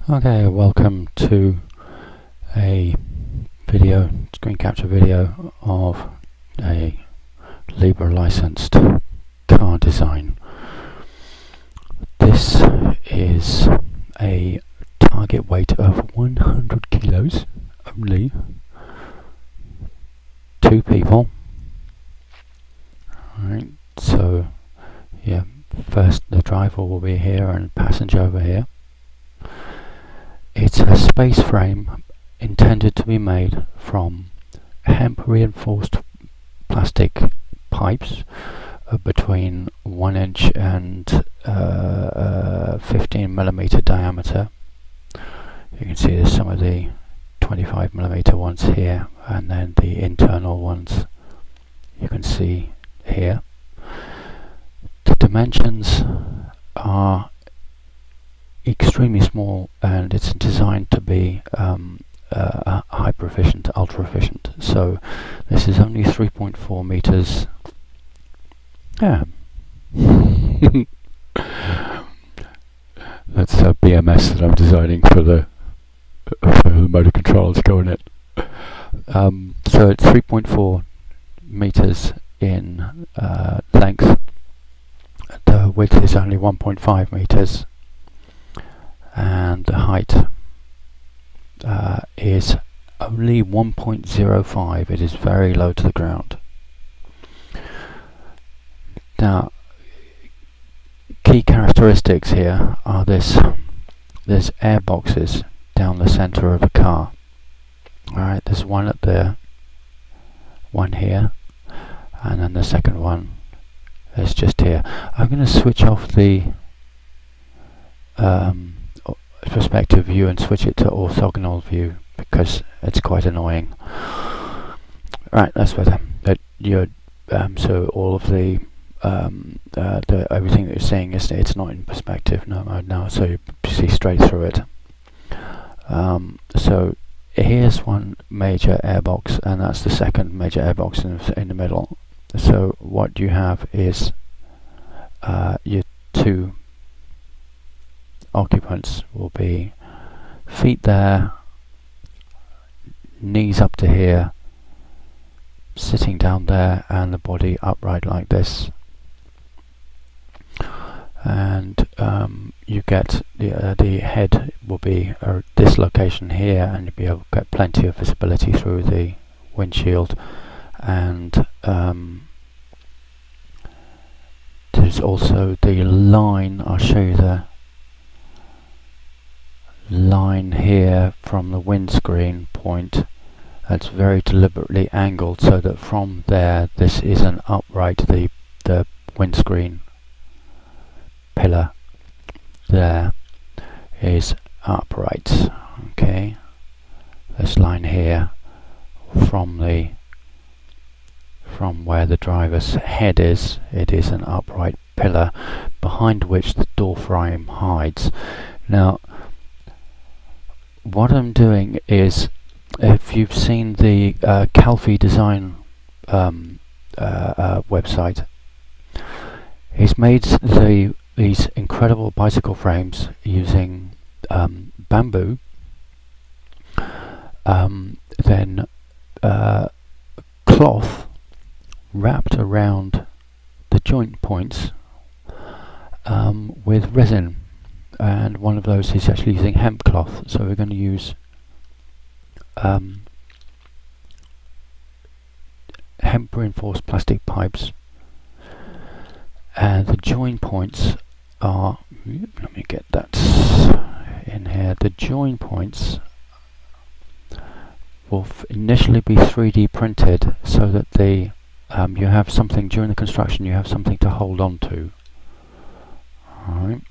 Okay, welcome to a screen capture video of a Libra licensed car design. This is a target weight of 100 kilos only, 2 people. Alright, so yeah, first the driver will be here and passenger over here. It's a space frame intended to be made from hemp reinforced plastic pipes between 1 inch and 15mm diameter. You can see there's some of the 25mm ones here, and then the internal ones you can see here. The dimensions are extremely small, and it's designed to be hyper efficient, ultra efficient. So this is only 3.4 meters. Yeah. That's a BMS that I'm designing for the motor control to go in it. So it's 3.4 meters in length. The width is only 1.5 meters. And the height is only 1.05. It is very low to the ground. Now, key characteristics here are there's air boxes down the center of the car. Alright, there's one up there, one here, and then the second one is just here. I'm going to switch off the perspective view and switch it to orthogonal view because it's quite annoying. Right, that's better. So all of the everything that you're seeing it's not in perspective mode now, so you see straight through it. So here's one major airbox, and that's the second major airbox in the middle. So what you have is your two occupants will be feet there, knees up to here, sitting down there, and the body upright like this. And you get the head will be a dislocation here, and you'll be able to get plenty of visibility through the windshield. And there's also the line. I'll show you the line here from the windscreen point. That's very deliberately angled so that from there this is an upright, the windscreen pillar there is upright. Okay, this line here from where the driver's head is, it is an upright pillar behind which the door frame hides. Now what I'm doing is, if you've seen the Calvi design website, he's made these incredible bicycle frames using bamboo, then cloth wrapped around the joint points with resin. And one of those is actually using hemp cloth, so we're going to use hemp reinforced plastic pipes, and the join points are, let me get that in here, the join points will initially be 3D printed so that they you have something during the construction, you have something to hold on to. Alright.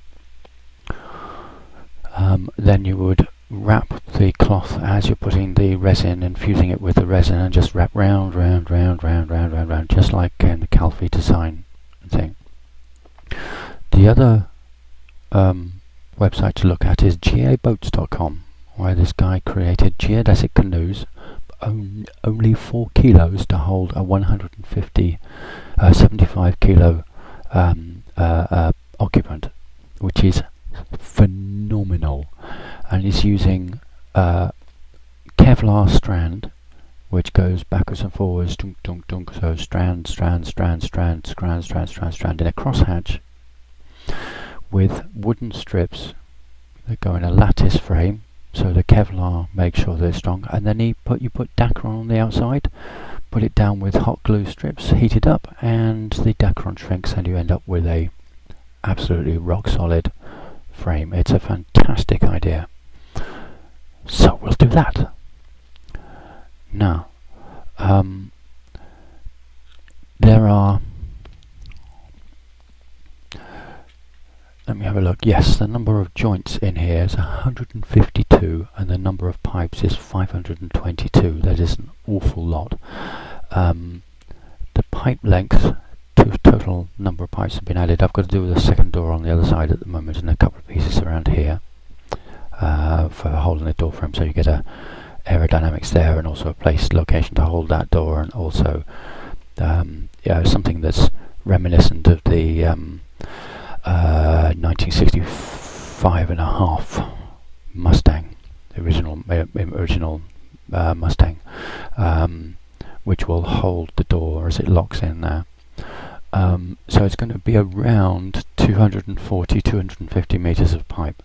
Then you would wrap the cloth as you're putting the resin, infusing it with the resin, and just wrap round, just like in the Calvi design thing. The other website to look at is gaboats.com, where this guy created geodesic canoes, only 4 kilos to hold a 75 kilo occupant, which is phenomenal. and it's using Kevlar strand, which goes backwards and forwards, dunk, dunk, dunk, so strand, strand, strand, strand, strand, strand, strand, strand, in a crosshatch with wooden strips that go in a lattice frame, so the Kevlar makes sure that it's strong, and then you put Dacron on the outside, put it down with hot glue strips, heat it up, and the Dacron shrinks, and you end up with a absolutely rock solid frame. It's a fantastic idea. So we'll do that. Now, there are, let me have a look. Yes, the number of joints in here is 152, and the number of pipes is 522. That is an awful lot. The pipe length, total number of pipes have been added. I've got to do with a second door on the other side at the moment, and a couple of pieces around here for holding the door frame, so you get a aerodynamics there, and also a place location to hold that door, and also something that's reminiscent of the 1965 and a half Mustang, the original Mustang, which will hold the door as it locks in there. So it's going to be around 250 meters of pipe,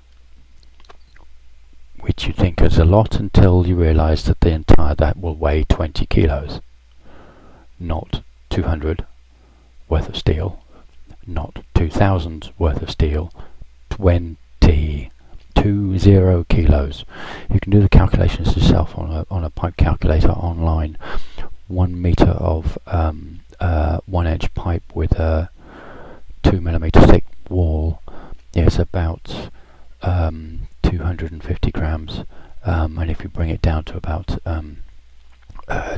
which you think is a lot until you realise that that will weigh 20 kilos, not 200 worth of steel, not 2,000 worth of steel, 20 kilos. You can do the calculations yourself on a pipe calculator online. 1 meter of 1-inch pipe with a 2mm thick wall is about 250 grams, and if you bring it down to about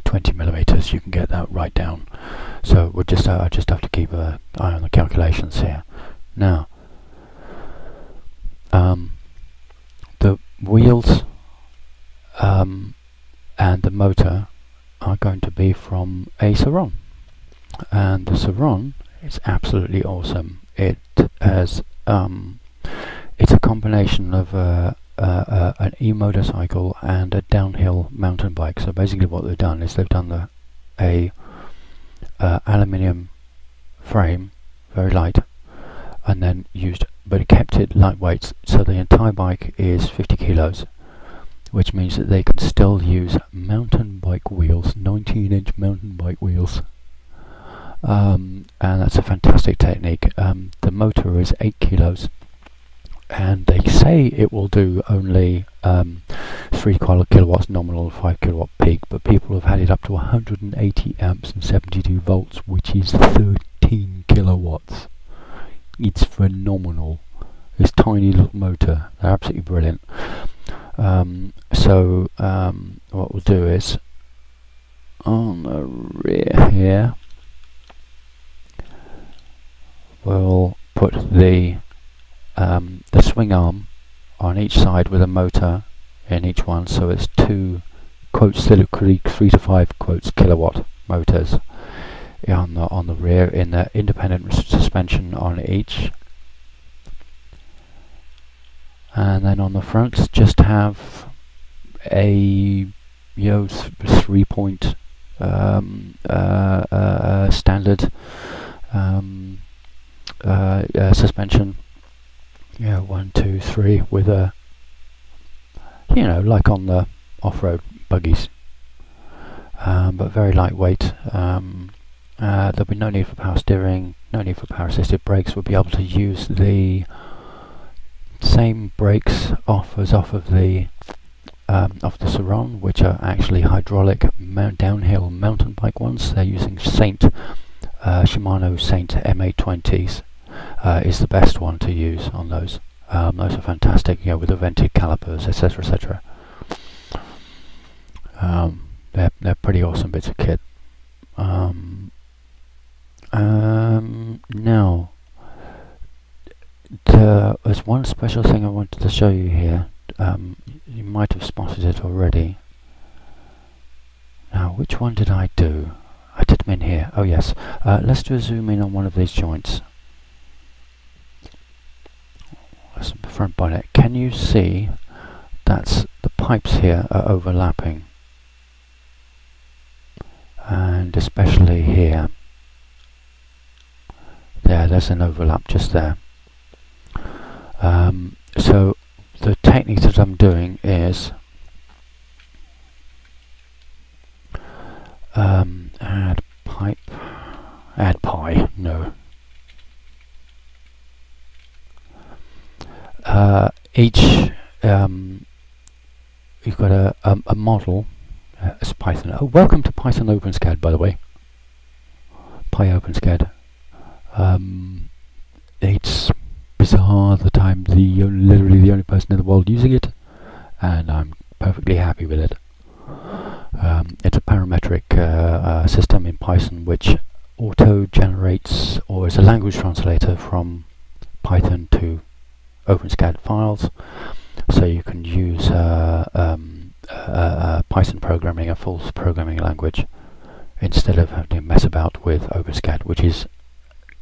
20 millimeters, you can get that right down. So I just have to keep an eye on the calculations here. Now, the wheels and the motor are going to be from a Saron, and the Saron is absolutely awesome. It has it's a combination of an e-motorcycle and a downhill mountain bike. So basically what they've done is they've done a aluminium frame, very light, and then but kept it lightweight, so the entire bike is 50 kilos, which means that they can still use mountain bike wheels, 19-inch mountain bike wheels, and that's a fantastic technique. The motor is 8 kilos, and they say it will do only 3 kilowatts nominal, 5 kilowatt peak, but people have had it up to 180 amps and 72 volts, which is 13 kilowatts. It's phenomenal. This tiny little motor, they're absolutely brilliant. So what we'll do is, on the rear here, we'll put the swing arm on each side with a motor in each one, so it's 2 3 to 5 kilowatt motors on the rear, in the independent suspension on each, and then on the front just have a 3-point standard suspension. 1, 2, 3 with a, like on the off-road buggies, but very lightweight. There'll be no need for power steering, no need for power assisted brakes. We'll be able to use the same brakes off of the Saron, which are actually hydraulic downhill mountain bike ones. They're using Shimano Saint M820s. Is the best one to use on those. Those are fantastic, with the vented calipers, etc., etc. They're pretty awesome bits of kit. Now, there's one special thing I wanted to show you here. You might have spotted it already. Now, which one did I do? I did them in here. Oh yes. Let's do a zoom in on one of these joints. That's the front bonnet. Can you see that's the pipes here are overlapping, and especially here. There's an overlap just there. So the technique that I'm doing is add pipe, add pi, no. Each you've got a model. It's Python. Oh, welcome to Python OpenSCAD, by the way. PyOpenSCAD. It's bizarre that I'm literally the only person in the world using it, and I'm perfectly happy with it. It's a parametric system in Python which auto-generates, or is a language translator from Python to OpenSCAD files, so you can use Python programming, a false programming language, instead of having to mess about with OpenSCAD, which is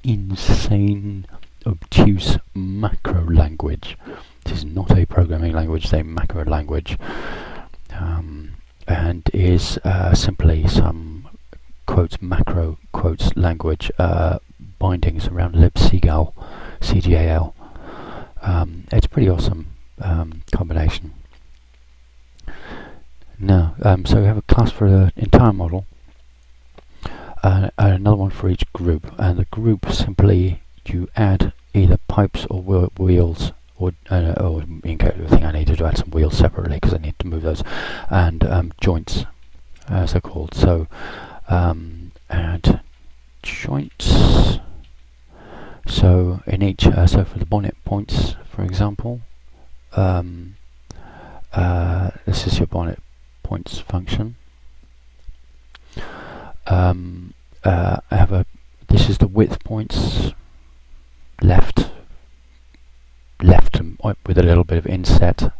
insane, obtuse macro language. This is not a programming language, it's a macro language, and is simply some quotes macro quotes language bindings around libcgal, CGAL. It's a pretty awesome combination. Now, so we have a class for the entire model, another one for each group, and the group simply you add either pipes or wheels, or in case I think I needed to add some wheels separately because I need to move those, and joints as they're called. So add joints. So in each, so for the bonnet points, for example, this is your bonnet points function. This is the width points, left and with a little bit of inset,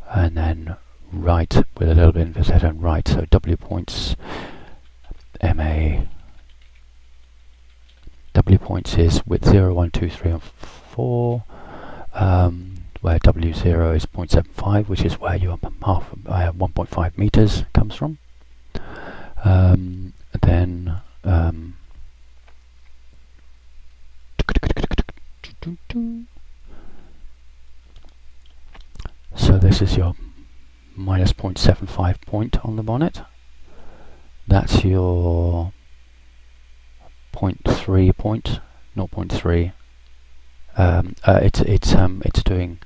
and then right with a little bit of inset and right. So W points, MA. W points is width 0, 1, 2, 3, and 4, where W0 is 0.75, which is where your 1.5 meters comes from. Then so this is your minus 0.75 point on the bonnet. That's your 0.3 point, 0.3. It's doing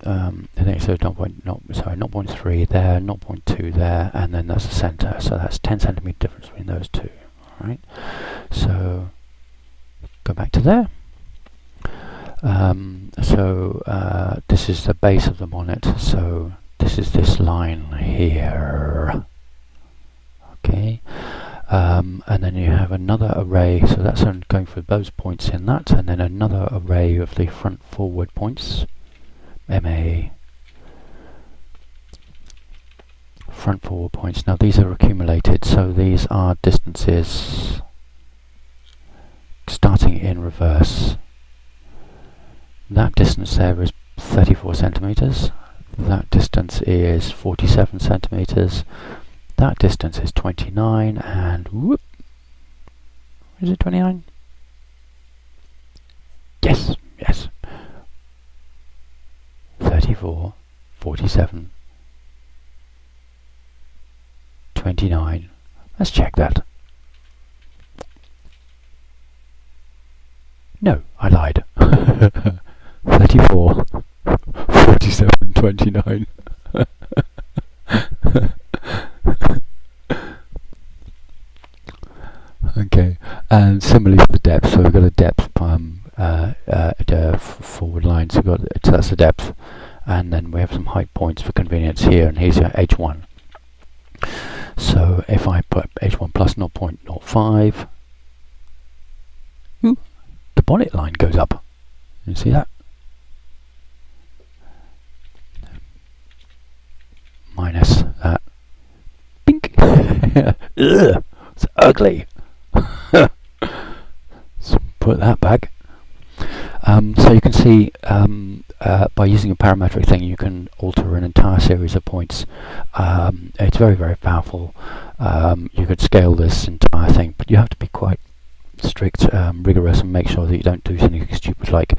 I think so. 0.3 there, 0.2 there, and then that's the center. So that's 10 centimeter difference between those two. All right. So go back to there. This is the base of the bonnet. So this is this line here. Okay. And then you have another array, so that's going for those points in that, and then another array of the front forward points, MA, front forward points. Now these are accumulated, so these are distances starting in reverse. That distance there is 34 centimeters, that distance is 47 centimeters, that distance is 29, and whoop, is it 29? Yes, yes. 34, 47, 29. Let's check that. No, I lied. 34, 47, 29. Okay, and similarly for the depth, so we've got a depth forward line, so that's the depth, and then we have some height points for convenience here, and here's your H1. So if I put H1 plus 0.05, the bonnet line goes up. You see that? Minus that. Bink! Ugh, it's ugly. Let's put that back. So you can see by using a parametric thing, you can alter an entire series of points. It's very, very powerful. You could scale this entire thing, but you have to be quite strict, rigorous, and make sure that you don't do something stupid like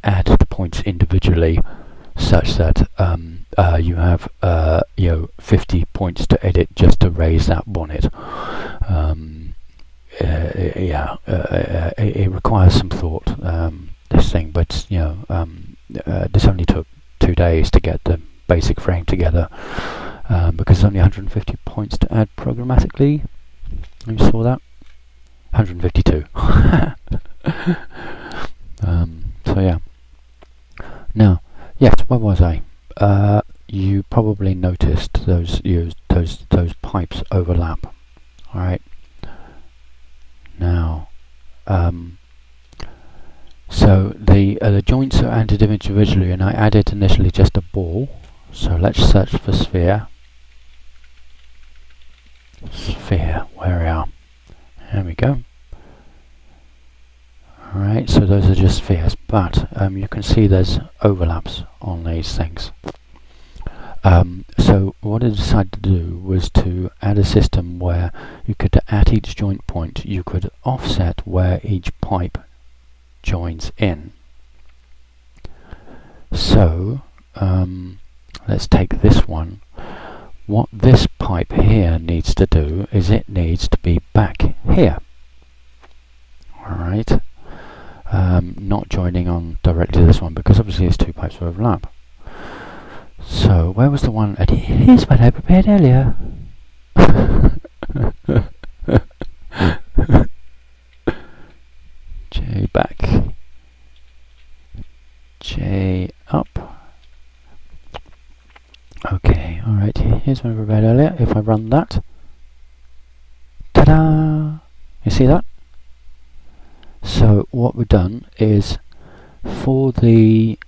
add the points individually, such that you have 50 points to edit just to raise that bonnet. It requires some thought, this thing, but this only took 2 days to get the basic frame together, because there's only 150 points to add programmatically. You saw that? 152. So yeah. Now, yes, where was I? You probably noticed those pipes overlap. All right. Now, so the joints are added individually, and I added initially just a ball. So let's search for sphere. Sphere, where we are. There we go. Alright, so those are just spheres, but you can see there's overlaps on these things. So what I decided to do was to add a system where you could, at each joint point, you could offset where each pipe joins in. So let's take this one. What this pipe here needs to do is it needs to be back here. Alright. Not joining on directly to this one, because obviously these two pipes will overlap. So where was the one? And here's what I prepared earlier. J back, J up. Okay, alright, here's what I prepared earlier. If I run that, ta-da! You see that? So what we've done is, for the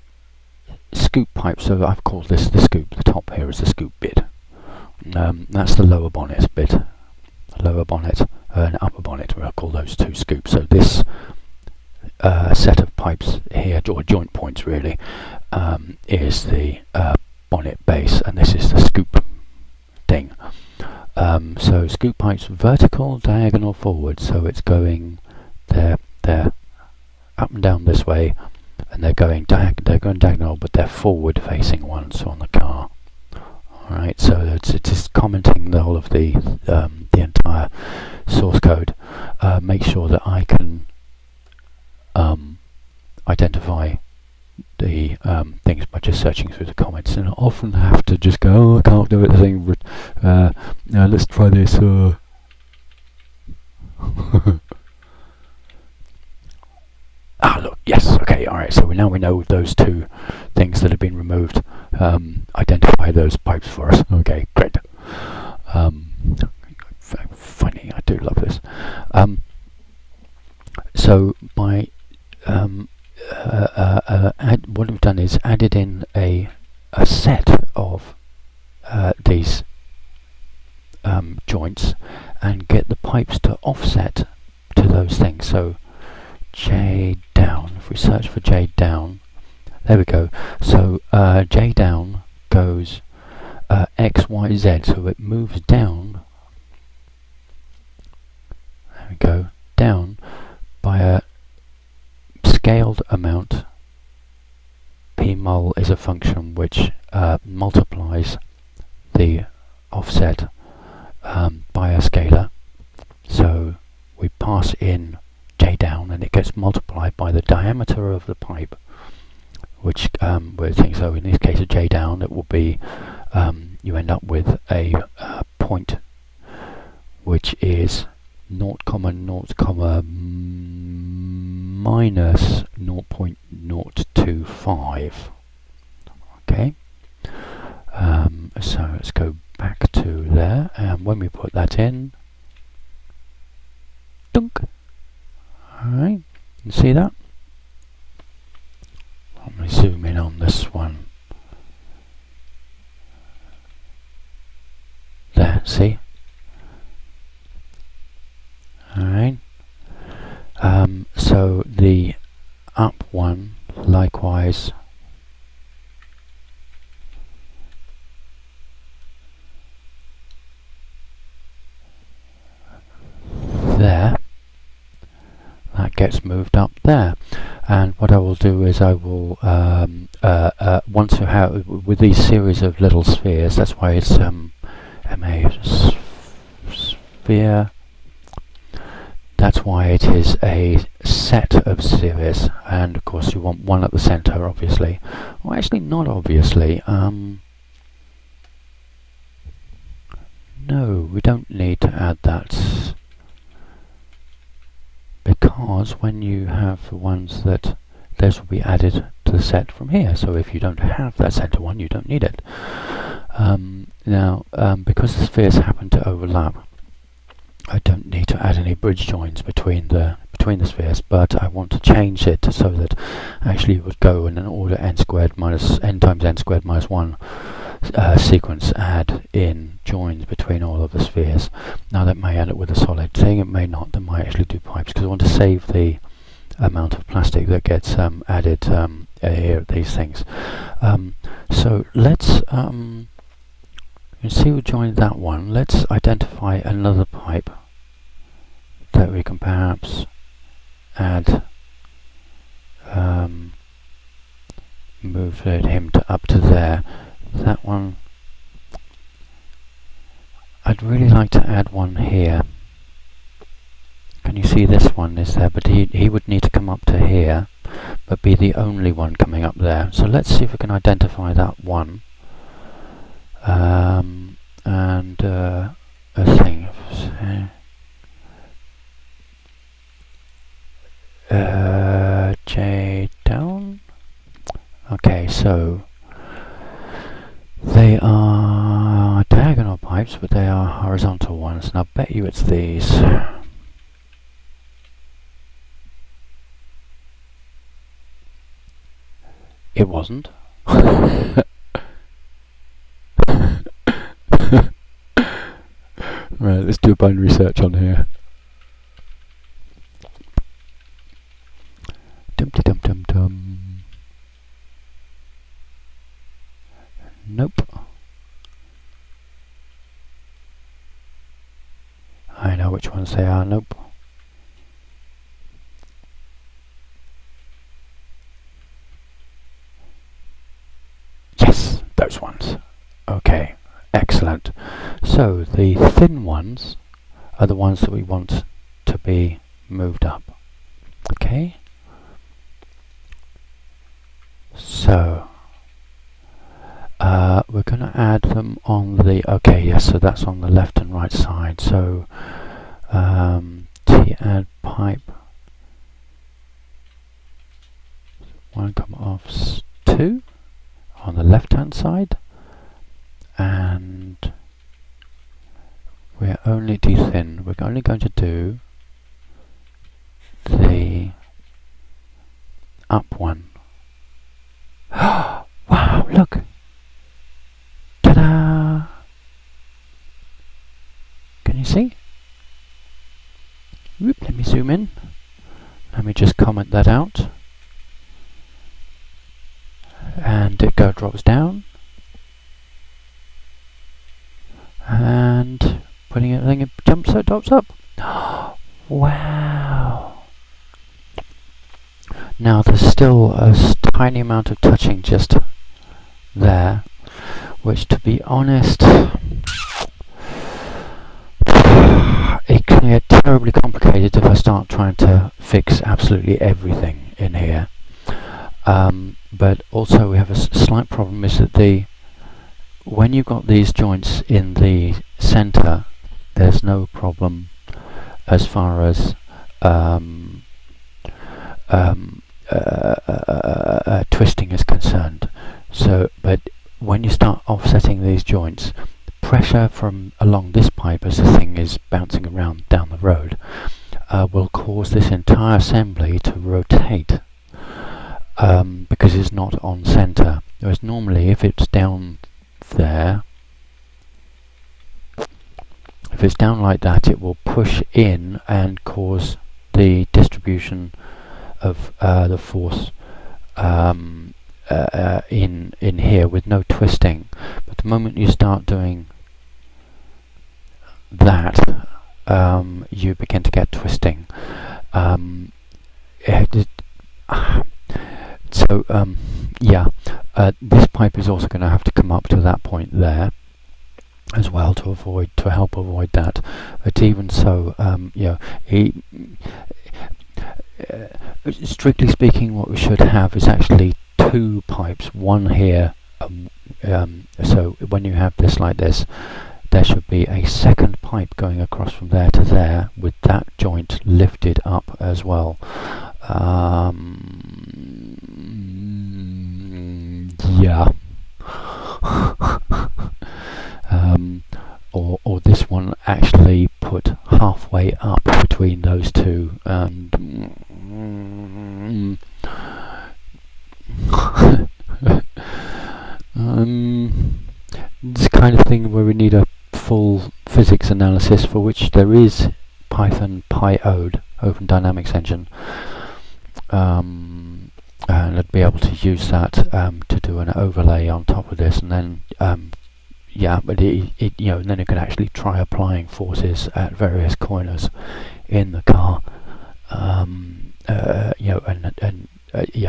scoop pipe, so I've called this the scoop, the top here is the scoop bit. That's the lower bonnet bit. Lower bonnet and upper bonnet, we'll call those two scoops. So this set of pipes here, or joint points really, is the bonnet base, and this is the scoop thing. So scoop pipes vertical, diagonal, forward, so it's going there, up and down this way, and they're going diagonal, but they're forward facing ones on the car. Alright, so it's just commenting the whole of the entire source code. Make sure that I can identify the things by just searching through the comments, and I often have to just go, oh, I can't do it, saying, let's try this. Ah, look, yes, okay, alright, so we know those two things that have been removed. Identify those pipes for us. Okay, great. Funny, I do love this. So by what we've done is added in a set of these joints, and get the pipes to offset to those things. So Jdown, if we search for Jdown, there we go. So Jdown goes X, Y, Z, so it moves down, there we go, down by a scaled amount. Pmul is a function which multiplies the offset by a scalar. So we pass in Jdown, and it gets multiplied by the diameter of the pipe, which we think, so in this case of Jdown, it will be you end up with a point which is 0, minus 0.025. Okay, so let's go back to there, and when we put that in, dunk. Alright, you see that? Let me zoom in on this one. There, see? Alright. So the up one, likewise, there, that gets moved up there. And what I will do is I will once you have with these series of little spheres, that's why it's MA sphere. That's why it is a set of spheres, and of course you want one at the center, obviously. Well, actually, not obviously. No, we don't need to add that, because when you have the ones that those will be added to the set from here. So if you don't have that center one, you don't need it. Now, because the spheres happen to overlap, I don't need to add any bridge joins between the spheres, but I want to change it so that actually it would go in an order n squared minus n times n squared minus 1 sequence, add in joins between all of the spheres. Now that may end up with a solid thing, it may not, that might actually do pipes, because I want to save the amount of plastic that gets added here at these things. So let's you can see we joined that one. Let's identify another pipe that we can perhaps add, move him up to there. That one, I'd really like to add one here. Can you see this one is there? But he would need to come up to here, but be the only one coming up there. So let's see if we can identify that one. And a thing. Jdown. Okay, so they are diagonal pipes, but they are horizontal ones, and I'll bet you it's these. It wasn't. Right, let's do a binary search on here. Dumpty dum dum dum. Nope. I know which ones they are. Nope. Yes, those ones. Okay, excellent. So the thin ones are the ones that we want to be moved up. Okay. So we're going to add them on the, okay, yes, so that's on the left and right side. So T add pipe 1, off 2 on the left hand side, and we're only de-thin. We're only going to do the up one. Wow, look! Ta-da! Can you see? Whoop, let me zoom in. Let me just comment that out. And it drops down. And putting it, it jumps, so it drops up. Wow! Now there's still a tiny amount of touching just there, which, to be honest, it can get terribly complicated if I start trying to fix absolutely everything in here. But also we have a slight problem, is that when you've got these joints in the center, there's no problem as far as twisting is concerned. So, but when you start offsetting these joints, the pressure from along this pipe as the thing is bouncing around down the road will cause this entire assembly to rotate, because it's not on center. Whereas normally, if it's down there, if it's down like that, it will push in and cause the distribution of the force in here with no twisting. But the moment you start doing that, you begin to get twisting. Yeah, this pipe is also going to have to come up to that point there as well to help avoid that. But even so, strictly speaking, what we should have is actually two pipes, one here. So when you have this like this, there should be a second pipe going across from there to there with that joint lifted up as well. Yeah. Or this one actually put halfway up between those two, and this kind of thing where we need a full physics analysis, for which there is Python PyOde, Open Dynamics Engine, and I'd be able to use that to do an overlay on top of this, and then but then you can actually try applying forces at various corners in the car.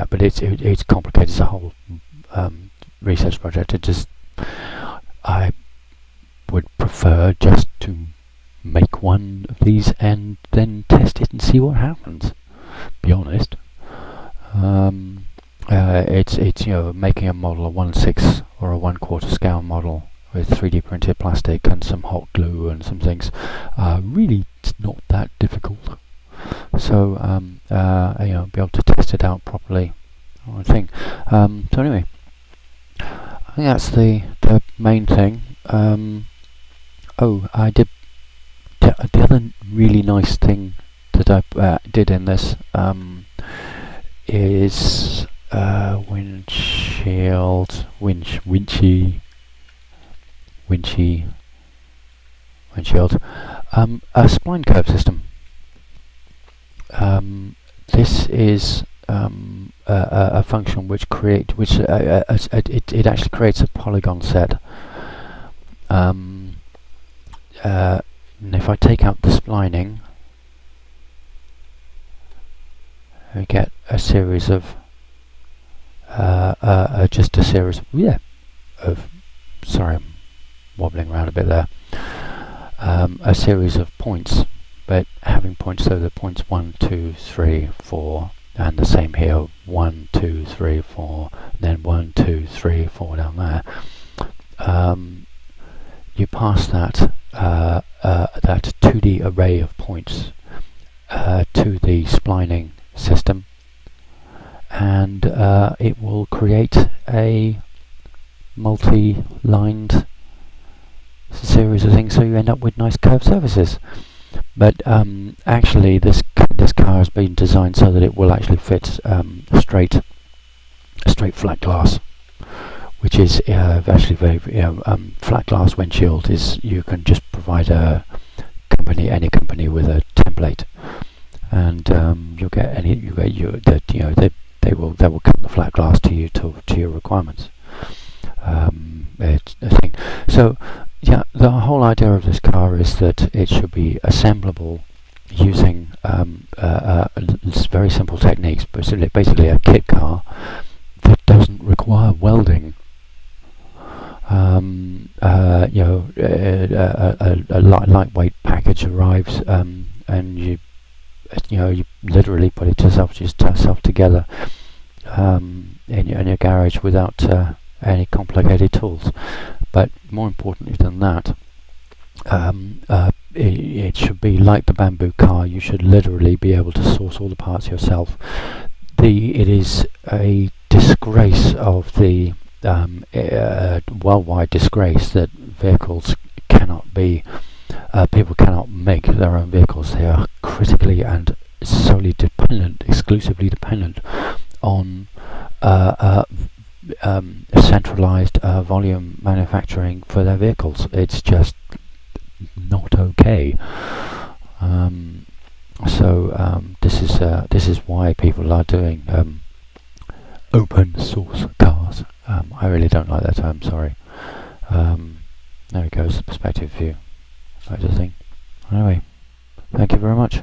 But it's complicated. It's a whole research project. I would prefer just to make one of these and then test it and see what happens. Be honest. It's making a model, a 1/6 or a 1/4 scale model with 3D printed plastic and some hot glue and some things. Really, it's not that difficult. So be able to test it out properly. I think. So anyway, I think that's the main thing. I did the other really nice thing that I did in this is windshield. A spline curve system. This is a function which it actually creates a polygon set. And if I take out the splining, we get a series of sorry, I'm wobbling around a bit there. A series of points, but having points, so the points 1, 2, 3, 4, and the same here, 1, 2, 3, 4, and then 1, 2, 3, 4 down there. You pass that 2D array of points to the splining system, and it will create a multi-lined series of things, so you end up with nice curved surfaces. But actually this car has been designed so that it will actually fit straight flat glass, which is actually very flat glass windshield is, you can just provide any company with a template, and they will cut the flat glass to your requirements. It's a thing. So yeah, the whole idea of this car is that it should be assemblable using very simple techniques, but basically a kit car that doesn't require welding. A lightweight package arrives, and you literally put it yourself together in your garage without any complicated tools. But more importantly than that, it should be like the bamboo car. You should literally be able to source all the parts yourself. It is a disgrace of the worldwide disgrace that vehicles cannot be. People cannot make their own vehicles. They are critically and solely exclusively dependent on centralized volume manufacturing for their vehicles. It's just not okay. This is why people are doing open source cars. I really don't like that term, sorry. There it goes, the perspective view. That's the thing. Anyway, Thank you very much.